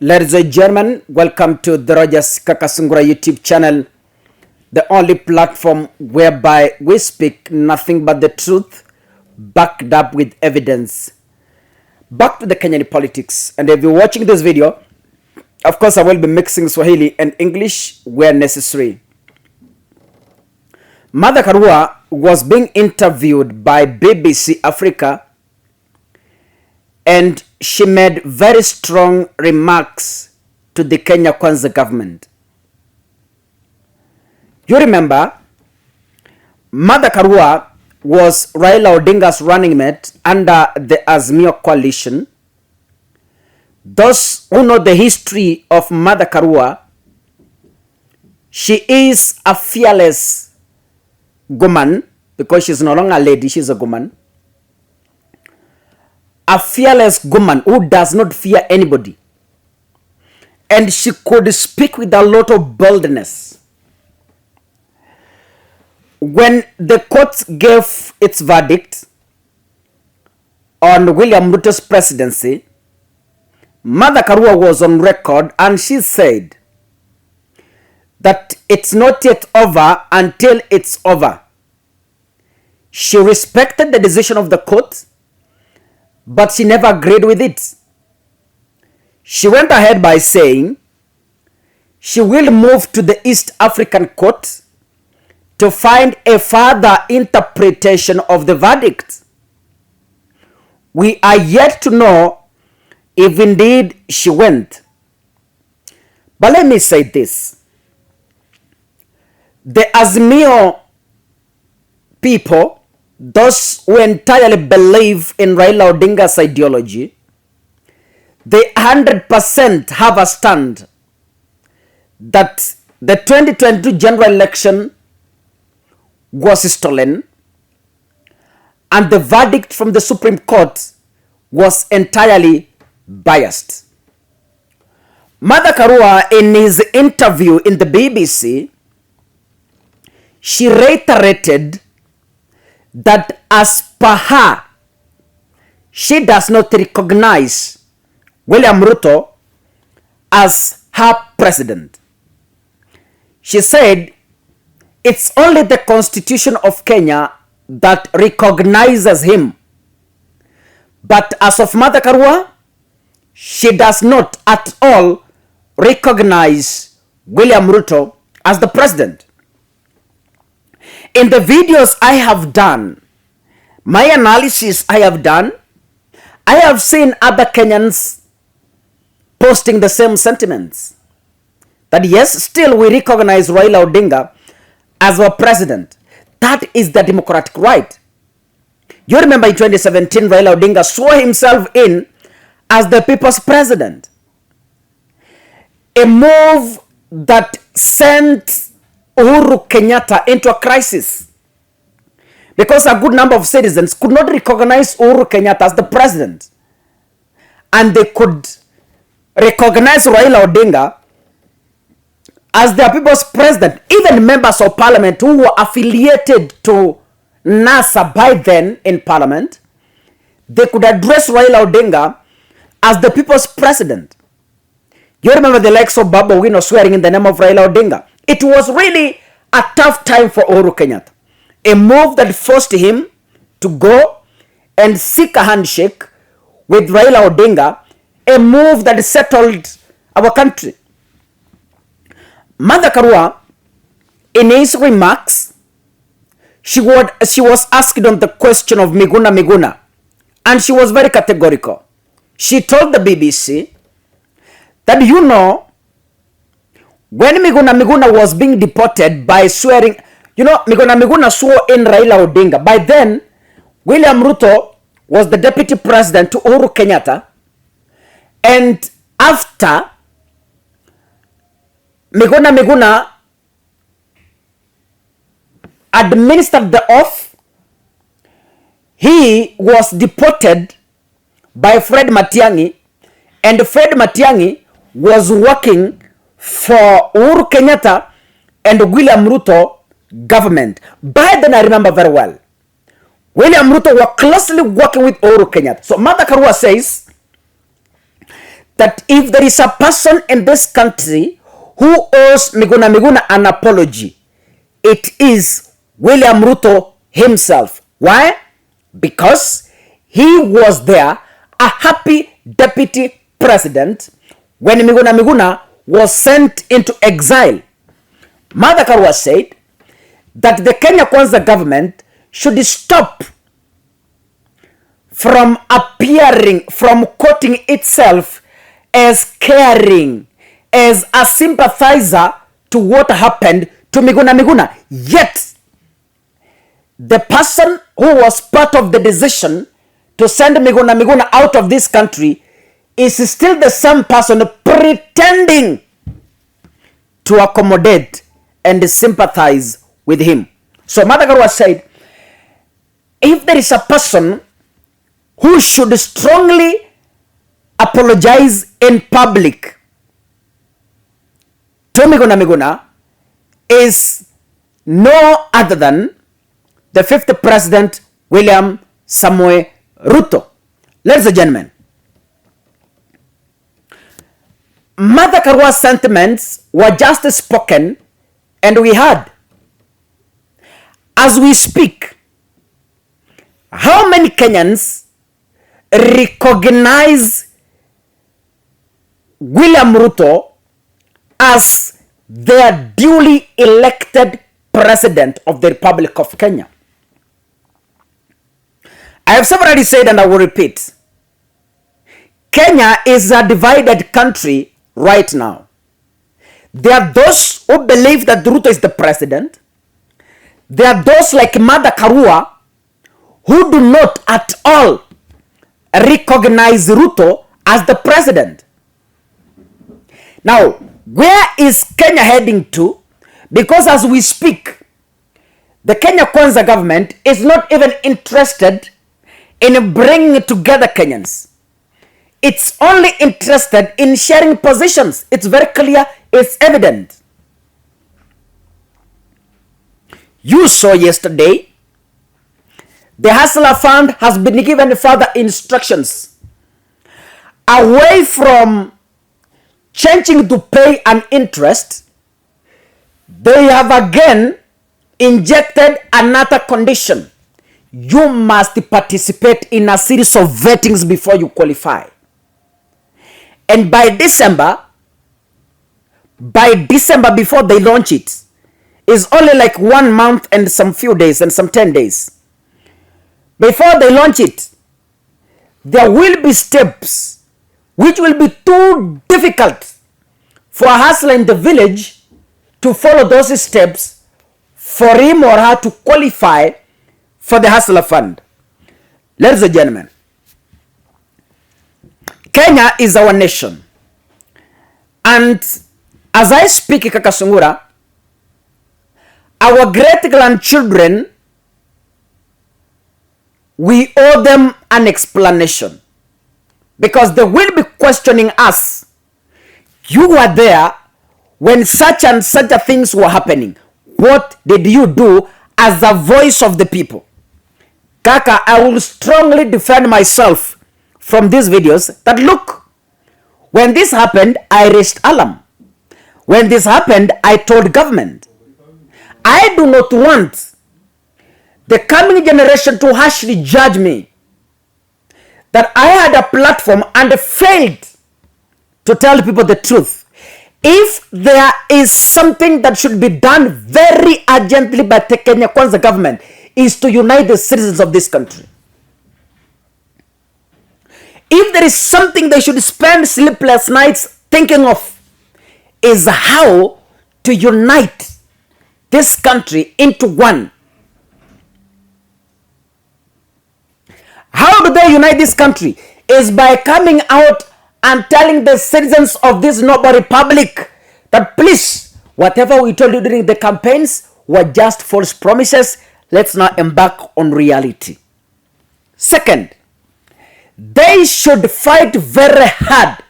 Ladies and gentlemen, welcome to the Kakasungura YouTube channel, the only platform whereby we speak nothing but the truth, backed up with evidence. Back to the Kenyan politics, and if you're watching this video, of course I will be mixing Swahili and English where necessary. Mother Karua was being interviewed by BBC Africa, and she made very strong remarks to the Kenya Kwanza government. You remember, Mother Karua was Raila Odinga's running mate under the Azimio coalition. Those who know the history of Mother Karua, she is a fearless woman because she's no longer a lady, she's a woman. A fearless woman who does not fear anybody. And she could speak with a lot of boldness. When the court gave its verdict on William Ruto's presidency, Mother Karua was on record and she said that it's not yet over until it's over. She respected the decision of the court, but she never agreed with it. She went ahead by saying she will move to the East African Court to find a further interpretation of the verdict. We are yet to know if indeed she went. But let me say this. The Azimio people, those who entirely believe in Raila Odinga's ideology, they 100% have a stand that the 2022 general election was stolen and the verdict from the Supreme Court was entirely biased. Mother Karua, in his interview in the BBC, she reiterated that as per her, she does not recognize William Ruto as her president. She said it's only the Constitution of Kenya that recognizes him. But as of Mother Karua, she does not at all recognize William Ruto as the president. In the videos I have done, my analysis I have done, I have seen other Kenyans posting the same sentiments. That yes, still we recognize Raila Odinga as our president. That is the democratic right. You remember in 2017, Raila Odinga swore himself in as the people's president. A move that sent Uhuru Kenyatta into a crisis because a good number of citizens could not recognize Uhuru Kenyatta as the president, and they could recognize Raila Odinga as their people's president. Even members of parliament who were affiliated to NASA by then in parliament, they could address Raila Odinga as the people's president. You remember the likes of Babu Wino swearing in the name of Raila Odinga. It was really a tough time for Uhuru Kenyatta. A move that forced him to go and seek a handshake with Raila Odinga. A move that settled our country. Mother Karua, in his remarks, she was asked on the question of Miguna, and she was very categorical. She told the BBC that, you know, when Miguna was being deported by swearing, Miguna swore in Raila Odinga. By then, William Ruto was the deputy president to Uhuru Kenyatta. And after Miguna administered the oath, he was deported by Fred Matiang'i, and Fred Matiang'i was working for Uhuru Kenyatta and William Ruto government. By then, I remember very well, William Ruto were closely working with Uhuru Kenyatta. So Mother Karua says that if there is a person in this country who owes Miguna an apology, it is William Ruto himself. Why? Because he was there, a happy deputy president, when Miguna was sent into exile. Mother Karua said that the Kenya Kwanza government should stop from quoting itself as caring, as a sympathizer to what happened to Miguna. Yet, the person who was part of the decision to send Miguna out of this country is still the same person pretending to accommodate and sympathize with him. So Mother Karua said, if there is a person who should strongly apologize in public to Miguna is no other than the fifth president, William Samoei Ruto. Ladies and gentlemen, Mother Karua's sentiments were just spoken and we heard. As we speak, how many Kenyans recognize William Ruto as their duly elected president of the Republic of Kenya? I have severally said and I will repeat, Kenya is a divided country right now. There are those who believe that Ruto is the president. There are those like Mother Karua who do not at all recognize Ruto as the president. Now, where is Kenya heading to? Because as we speak, the Kenya Kwanza government is not even interested in bringing together Kenyans. It's only interested in sharing positions. It's very clear, it's evident. You saw yesterday, the Hustler Fund has been given further instructions away from changing to pay an interest. They have again injected another condition. You must participate in a series of vettings before you qualify. And by December, before they launch it, is only like 1 month and some few days and some 10 days. Before they launch it, there will be steps which will be too difficult for a hustler in the village to follow those steps for him or her to qualify for the Hustler Fund. Ladies and gentlemen, Kenya is our nation. And as I speak Kakasungura, our great-grandchildren, we owe them an explanation. Because they will be questioning us. You were there when such and such things were happening. What did you do as a voice of the people? Kaka, I will strongly defend myself from these videos that look, when this happened, I raised alarm. When this happened, I told government. I do not want the coming generation to harshly judge me that I had a platform and failed to tell people the truth. If there is something that should be done very urgently by the Kenya Kwanza government, is to unite the citizens of this country. If there is something they should spend sleepless nights thinking of, is how to unite this country into one. How do they unite this country? Is by coming out and telling the citizens of this noble republic that please, whatever we told you during the campaigns were just false promises. Let's now embark on reality. Second, they should fight very hard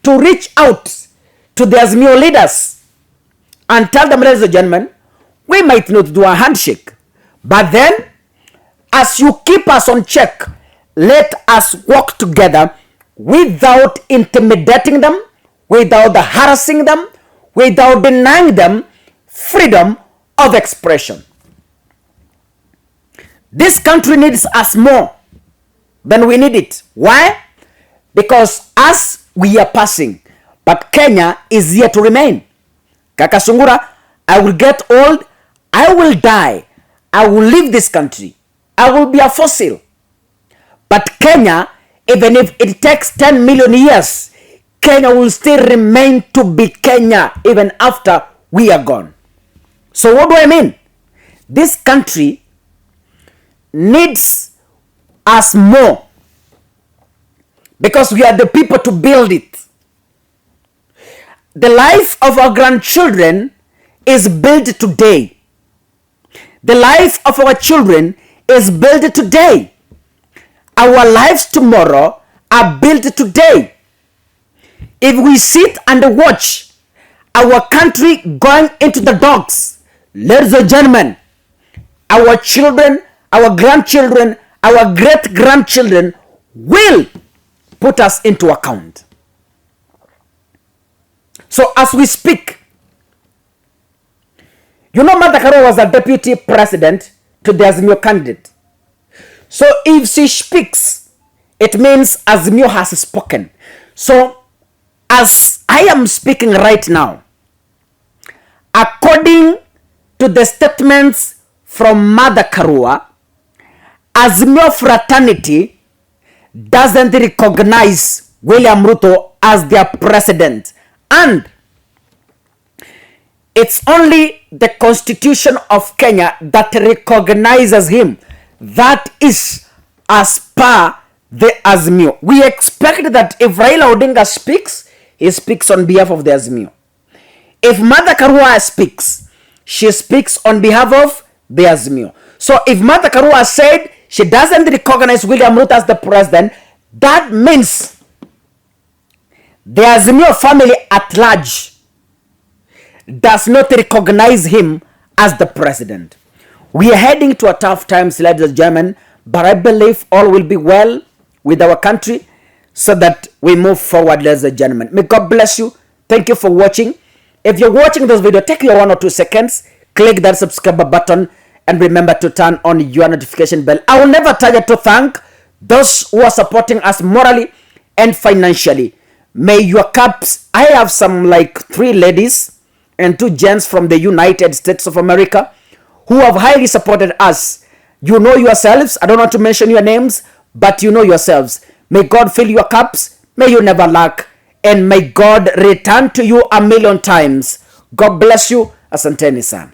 to reach out to their Azimio leaders and tell them, ladies and gentlemen, we might not do a handshake, but then as you keep us on check, let us work together without intimidating them, without harassing them, without denying them freedom of expression. This country needs us more than we need it. Why? Because as we are passing, but Kenya is here to remain. Kakasungura, I will get old, I will die, I will leave this country, I will be a fossil. But Kenya, even if it takes 10 million years, Kenya will still remain to be Kenya even after we are gone. So what do I mean? This country needs us more because we are the people to build it. The life of our grandchildren is built today. The life of our children is built today. Our lives tomorrow are built today. If we sit and watch our country going into the dogs, ladies and gentlemen, our children, our grandchildren, our great-grandchildren will put us into account. So as we speak, you know Martha Karua was a deputy president to the Azimio candidate. So if she speaks, it means Azimio has spoken. So as I am speaking right now, according to the statements from Martha Karua, Azimio fraternity doesn't recognize William Ruto as their president. And it's only the Constitution of Kenya that recognizes him. That is as per the Azimio. We expect that if Raila Odinga speaks, he speaks on behalf of the Azimio. If Martha Karua speaks, she speaks on behalf of the Azimio. So if Martha Karua said she doesn't recognize William Ruto as the president, that means the Azimio family at large does not recognize him as the president. We are heading to a tough times, ladies and gentlemen, but I believe all will be well with our country so that we move forward, ladies and gentlemen. May God bless you. Thank you for watching. If you're watching this video, take your 1 or 2 seconds, click that subscribe button, and remember to turn on your notification bell. I will never tire to thank those who are supporting us morally and financially. May your cups, I have some like 3 ladies and 2 gents from the United States of America who have highly supported us. You know yourselves. I don't want to mention your names, but you know yourselves. May God fill your cups. May you never lack. And may God return to you 1,000,000 times. God bless you. Asanteni sana.